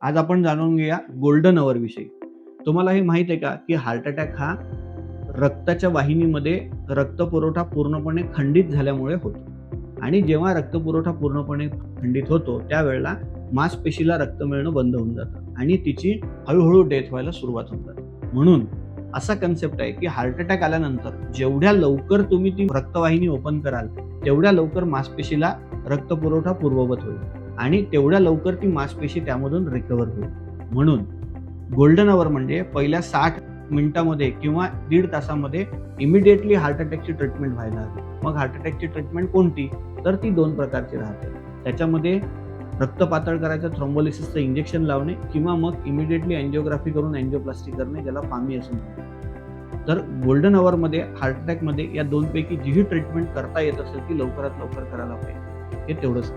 आज आपण जाणून घेऊया गोल्डन अवर विषयी. तुम्हाला हे माहित आहे का, की हार्ट अटॅक हा रक्ताच्या वाहिनीमध्ये रक्तपुरवठा पूर्णपणे खंडित झाल्यामुळे होतो आणि जेव्हा रक्तपुरवठा पूर्णपणे खंडित होतो त्यावेळेला मांसपेशीला रक्त मिळणं बंद होऊन जातं आणि तिची हळूहळू डेथ व्हायला सुरुवात होऊन जाते. म्हणून असा कन्सेप्ट आहे, की हार्ट अटॅक आल्यानंतर जेवढ्या लवकर तुम्ही ती रक्तवाहिनी ओपन कराल, तेवढ्या लवकर मांसपेशीला रक्तपुरवठा पूर्ववत होईल आणि तेवढ्या लवकर ती मांसपेशी त्यामधून रिकव्हर होईल. म्हणून गोल्डन अवर म्हणजे पहिल्या 60 मिनिटामध्ये किंवा 1.5 तासामध्ये इमिडिएटली हार्ट अटॅकची ट्रीटमेंट व्हायला हवी. मग हार्ट अटॅकची ट्रीटमेंट कोणती? तर ती 2 प्रकारची राहते. त्याच्यामध्ये रक्त पातळ करायचं थ्रोम्बोलिसिसचं इंजेक्शन लावणे किंवा मग इमिडिएटली अँजिओग्राफी करून अँजिओप्लास्टी करणे, ज्याला फामी असं म्हणतात. तर गोल्डन अवरमध्ये हार्ट अटॅकमध्ये या 2 पैकी जीही ट्रीटमेंट करता येत असेल ती लवकरात लवकर करायला पाहिजे. हे तेवढंच.